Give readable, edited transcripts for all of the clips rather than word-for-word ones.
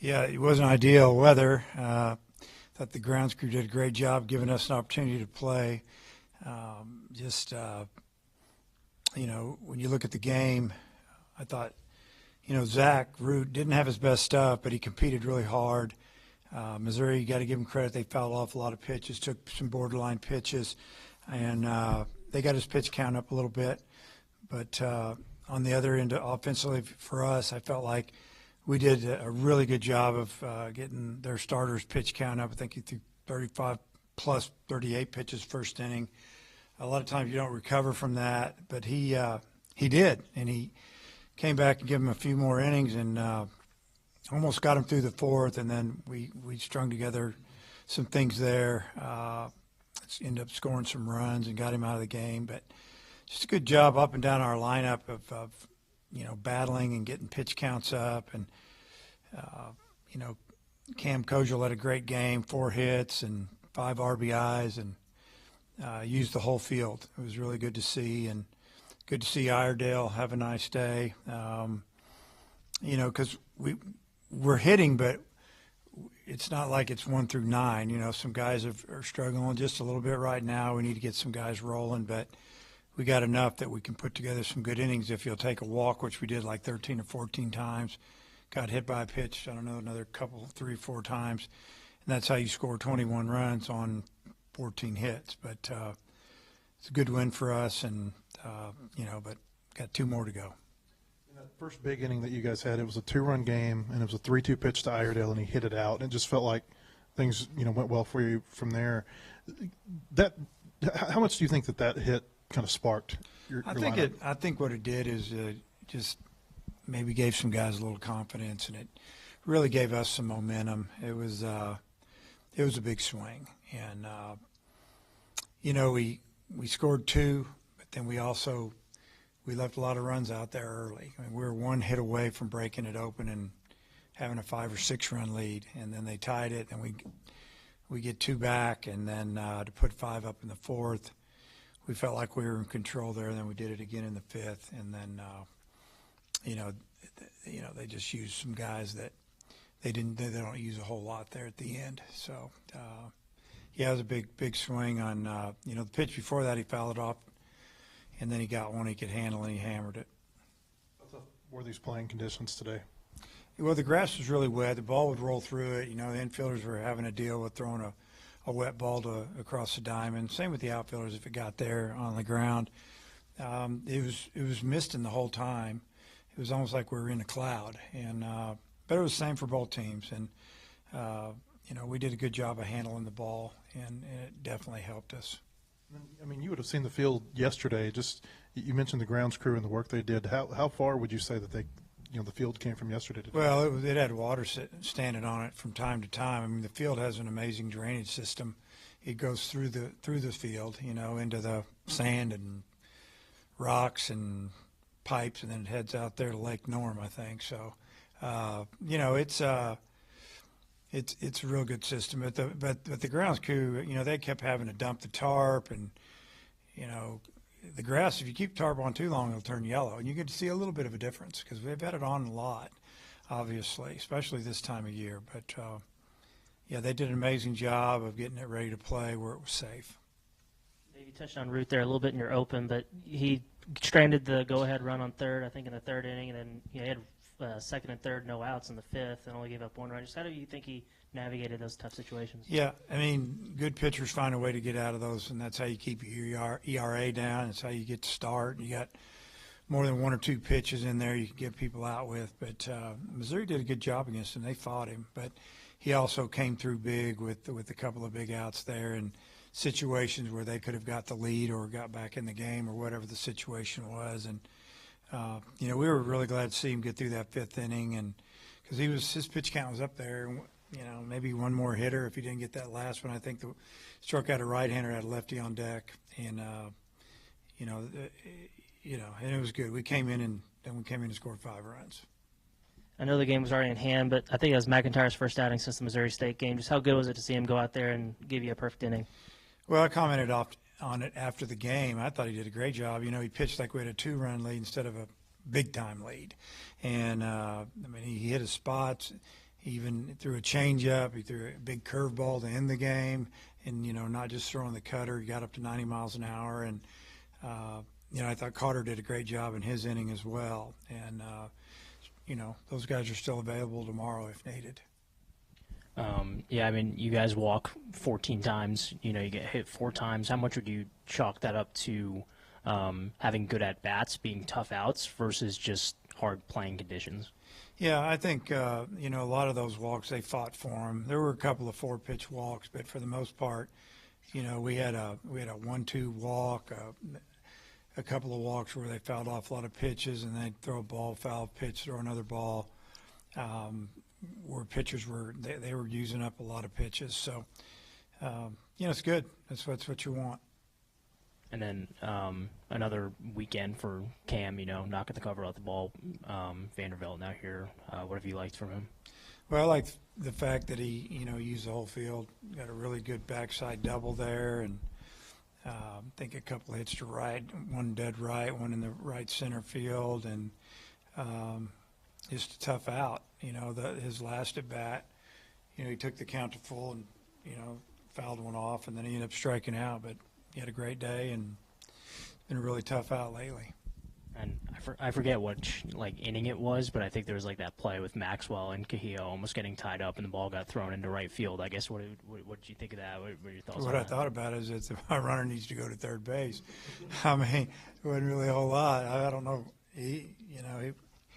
Yeah, it wasn't ideal weather. Thought the grounds crew did a great job giving us an opportunity to play. Just when you look at the game, I thought, Zach Root didn't have his best stuff, but he competed really hard. Missouri, you got to give them credit. They fouled off a lot of pitches, took some borderline pitches, and they got his pitch count up a little bit. But on the other end, offensively for us, I felt like we did a really good job of getting their starters' pitch count up. I think he threw 35 plus 38 pitches first inning. A lot of times you don't recover from that, but he did, and he came back and gave him a few more innings and almost got him through the fourth, and then we strung together some things there. Ended up scoring some runs and got him out of the game, but just a good job up and down our lineup of battling and getting pitch counts up. And, Cam Kozeal had a great game, 4 hits and 5 RBIs, and used the whole field. It was really good to see, and good to see Iredale have a nice day. Because we're hitting, but it's not like it's 1 through 9. Some guys are struggling just a little bit right now. We need to get some guys rolling, but we got enough that we can put together some good innings if you'll take a walk, which we did like 13 or 14 times. Got hit by a pitch, I don't know, another couple, 3 or 4 times. And that's how you score 21 runs on 14 hits. But it's a good win for us, and, but got 2 more to go. In that first big inning that you guys had, it was a 2-run game, and it was a 3-2 pitch to Iredale, and he hit it out. And it just felt like things, went well for you from there. How much do you think that hit kind of sparked your lineup? I think what it did is just maybe gave some guys a little confidence, and it really gave us some momentum. It was a big swing, and we scored 2, but then we left a lot of runs out there early. I mean, we were 1 hit away from breaking it open and having a 5 or 6 run lead, and then they tied it, and we get 2 back, and then to put 5 up in the 4th. We felt like we were in control there, and then we did it again in the 5th, and then they just used some guys that they don't use a whole lot there at the end. So it was a big swing on the pitch before that. He fouled it off, and then he got one he could handle, and he hammered it. How tough were these playing conditions today? Well, the grass was really wet. The ball would roll through it. The infielders were having to deal with throwing a wet ball across the diamond. Same with the outfielders if it got there on the ground. It was misting the whole time. It was almost like we were in a cloud. And but it was the same for both teams. And we did a good job of handling the ball, and it definitely helped us. I mean, you would have seen the field yesterday. Just you mentioned the grounds crew and the work they did. How far would you say that the field came from yesterday to today? Well, it had water standing on it from time to time. I mean, the field has an amazing drainage system. It goes through the field, into the sand and rocks and pipes, and then it heads out there to Lake Norm, I think. So, it's a real good system. But the grounds crew, they kept having to dump the tarp, and the grass, if you keep tarp on too long, it'll turn yellow. And you get to see a little bit of a difference because we've had it on a lot, obviously, especially this time of year. But, they did an amazing job of getting it ready to play where it was safe. Maybe you touched on Root there a little bit in your open, but he stranded the go-ahead run on third, I think, in the 3rd inning, and then he had 2nd and 3rd no outs in the 5th and only gave up 1 run. Just how do you think he navigated those tough situations? Yeah, I mean, good pitchers find a way to get out of those, and that's how you keep your ERA down. It's how you get to start. You got more than 1 or 2 pitches in there you can get people out with. But Missouri did a good job against him. They fought him, but he also came through big with a couple of big outs there and situations where they could have got the lead or got back in the game or whatever the situation was. And we were really glad to see him get through that 5th inning, and because his pitch count was up there. Maybe 1 more hitter if he didn't get that last one. I think struck out a right-hander, had a lefty on deck, and and it was good. We came in and scored 5 runs. I know the game was already in hand, but I think it was McIntyre's first outing since the Missouri State game. Just how good was it to see him go out there and give you a perfect inning? Well, I commented on it after the game. I thought he did a great job. He pitched like we had a 2-run lead instead of a big-time lead. And, he hit his spots. He even threw a changeup. He threw a big curveball to end the game, and not just throwing the cutter. He got up to 90 miles an hour, and I thought Carter did a great job in his inning as well. And those guys are still available tomorrow if needed. Yeah, I mean, you guys walk 14 times. You get hit 4 times. How much would you chalk that up to having good at bats, being tough outs, versus just hard playing conditions? Yeah, I think a lot of those walks they fought for them. There were a couple of 4-pitch walks, but for the most part, we had a 1-2 walk, a couple of walks where they fouled off a lot of pitches, and they'd throw a ball, foul pitch, throw another ball. Where pitchers they were using up a lot of pitches, so it's good. That's what you want. And then another weekend for Cam, knocking the cover off the ball. Vanderbilt now here. What have you liked from him? Well, I like the fact that he, used the whole field. Got a really good backside double there, and I think a couple hits to right, one dead right, one in the right center field, and just a tough out. His last at bat, he took the count to full and, fouled one off, and then he ended up striking out. But he had a great day, and been a really tough out lately. And I forget what inning it was, but I think there was that play with Maxwell and Kozeal almost getting tied up, and the ball got thrown into right field. I guess what did you think of that? What were your thoughts? What I thought about it is that my runner needs to go to third base. I mean, it wasn't really a whole lot. I don't know.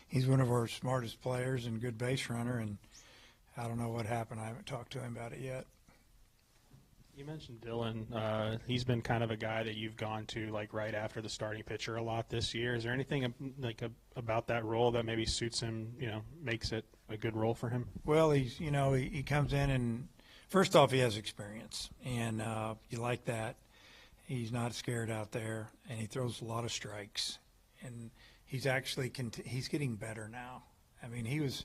He's one of our smartest players and good base runner, and I don't know what happened. I haven't talked to him about it yet. You mentioned Dylan. He's been kind of a guy that you've gone to right after the starting pitcher a lot this year. Is there anything about that role that maybe suits him? Makes it a good role for him? Well, he's he comes in, and first off, he has experience, and you like that. He's not scared out there, and he throws a lot of strikes, and he's actually he's getting better now. I mean, he was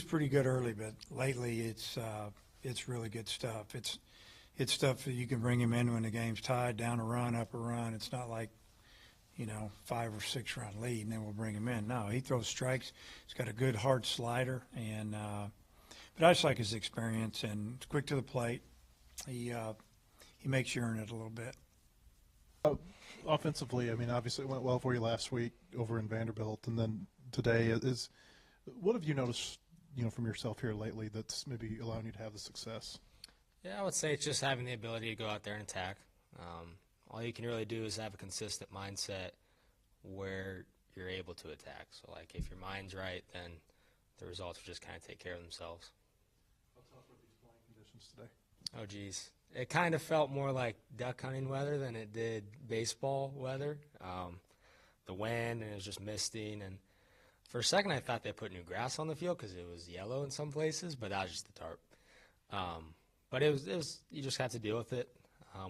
pretty good early, but lately it's really good stuff. It's stuff that you can bring him in when the game's tied, down a run, up a run. It's not like 5 or 6 run lead, and then we'll bring him in. No, he throws strikes. He's got a good hard slider, and but I just like his experience, and it's quick to the plate. He makes you earn it a little bit. Offensively, I mean, obviously it went well for you last week over in Vanderbilt, and then today what have you noticed, from yourself here lately that's maybe allowing you to have the success? Yeah, I would say it's just having the ability to go out there and attack. All you can really do is have a consistent mindset where you're able to attack. So, if your mind's right, then the results will just kind of take care of themselves. How tough were these playing conditions today? Oh, geez. It kind of felt more like duck hunting weather than it did baseball weather. The wind, and it was just misting. And for a second, I thought they put new grass on the field because it was yellow in some places, but that was just the tarp. But it was you just have to deal with it.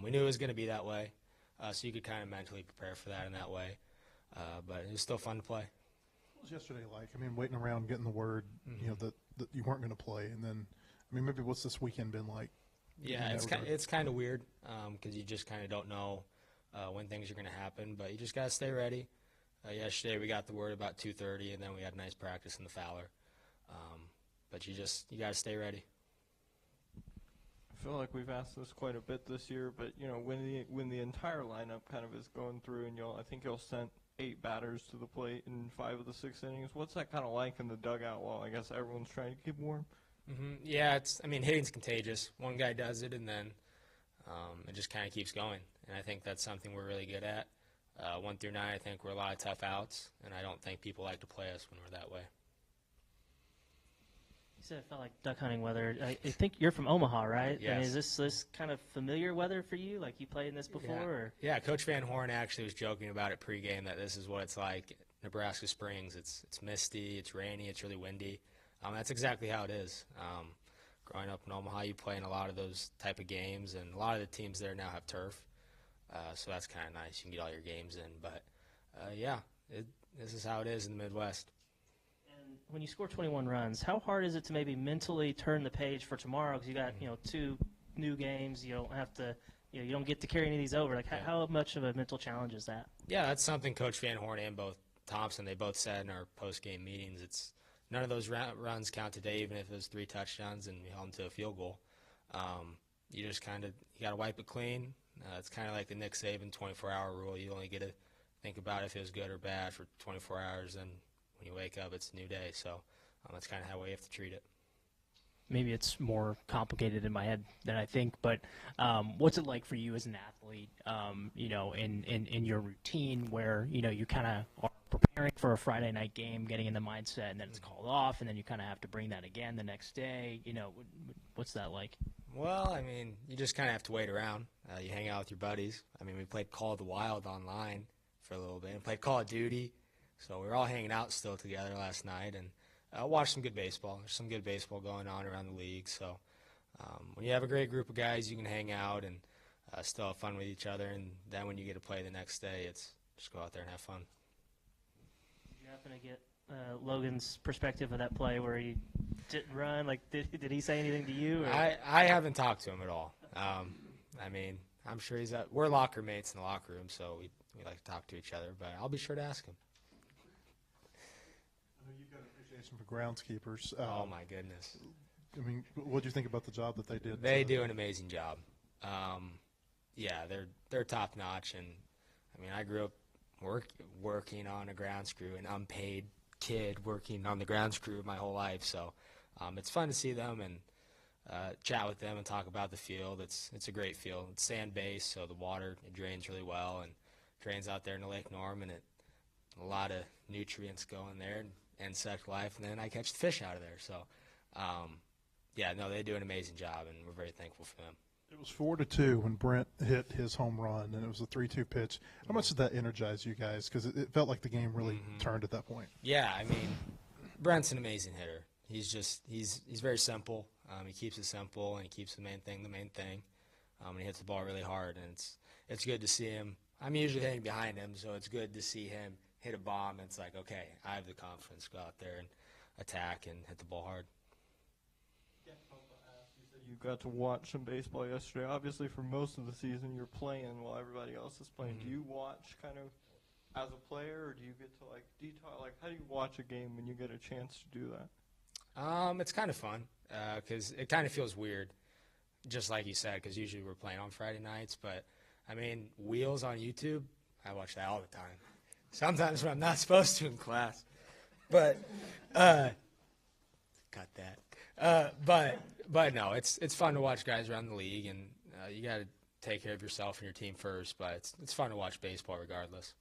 We knew it was going to be that way, so you could kind of mentally prepare for that in that way. But it was still fun to play. What was yesterday like? I mean, waiting around, getting the word, that you weren't going to play, and then, maybe what's this weekend been like? Yeah, it's kind of weird because you just kind of don't know when things are going to happen, but you just got to stay ready. Yesterday we got the word about 2:30, and then we had a nice practice in the Fowler. But you got to stay ready. I feel like we've asked this quite a bit this year, but when the entire lineup kind of is going through, and I think you'll send 8 batters to the plate in 5 of the 6 innings. What's that kind of like in the dugout while I guess everyone's trying to keep warm? Mm-hmm. Yeah, hitting's contagious. One guy does it, and then it just kind of keeps going. And I think that's something we're really good at. 1 through 9, I think we're a lot of tough outs, and I don't think people like to play us when we're that way. You said it felt like duck hunting weather. I think you're from Omaha, right? Yes. I mean, is this kind of familiar weather for you? Like you played in this before? Yeah. Or? Yeah, Coach Van Horn actually was joking about it pregame that this is what it's like. Nebraska Springs, it's misty, it's rainy, it's really windy. That's exactly how it is. Growing up in Omaha, you play in a lot of those type of games, and a lot of the teams there now have turf. So that's kind of nice. You can get all your games in. But, this is how it is in the Midwest. When you score 21 runs, how hard is it to maybe mentally turn the page for tomorrow? Because you got 2 new games. You don't have to, you don't get to carry any of these over. Like how much of a mental challenge is that? Yeah, that's something Coach Van Horn and both Thompson they both said in our post game meetings. It's none of those runs count today, even if it was 3 touchdowns and we held them to a field goal. You just you got to wipe it clean. It's kind of like the Nick Saban 24-hour rule. You only get to think about if it was good or bad for 24 hours, and when you wake up, it's a new day. So that's kind of how we have to treat it. Maybe it's more complicated in my head than I think, but what's it like for you as an athlete, in your routine where, you kind of are preparing for a Friday night game, getting in the mindset, and then it's called off, and then you kind of have to bring that again the next day. What's that like? Well, I mean, you just kind of have to wait around. You hang out with your buddies. I mean, we played Call of the Wild online for a little bit and played Call of Duty. So we were all hanging out still together last night and watched some good baseball. There's some good baseball going on around the league. So when you have a great group of guys, you can hang out and still have fun with each other. And then when you get to play the next day, it's just go out there and have fun. Did you happen to get Logan's perspective of that play where he didn't run? Like, did he say anything to you? Or? I haven't talked to him at all. I mean, I'm sure we're locker mates in the locker room, so we like to talk to each other, but I'll be sure to ask him. You've got appreciation for groundskeepers. Oh, my goodness. I mean, what do you think about the job that they did? They do an amazing job. Yeah, they're top notch, and I mean, I grew up working on a grounds crew, an unpaid kid working on the grounds crew my whole life. So it's fun to see them and chat with them and talk about the field. It's a great field. It's sand-based, so the water it drains really well and drains out there into Lake Norm, and a lot of nutrients go in there and insect life, and then I catch the fish out of there. So yeah, no, they do an amazing job, and we're very thankful for them. It was 4-2 when Brent hit his home run, and it was a 3-2 pitch. How much did that energize you guys? Because it felt like the game really turned at that point. Yeah, I mean, Brent's an amazing hitter. He's very simple. He keeps it simple, and he keeps the main thing. And he hits the ball really hard, and it's good to see him. I'm usually hitting behind him, so it's good to see him hit a bomb. And it's like, okay, I have the confidence to go out there and attack and hit the ball hard. You got to watch some baseball yesterday. Obviously, for most of the season, you're playing while everybody else is playing. Do you watch kind of as a player, or do you get to detail? How do you watch a game when you get a chance to do that? It's kind of fun because it kind of feels weird, just like you said, because usually we're playing on Friday nights. But I mean, Wheels on YouTube, I watch that all the time. Sometimes when I'm not supposed to in class, but cut that. But no, it's fun to watch guys around the league, and you got to take care of yourself and your team first. But it's fun to watch baseball regardless.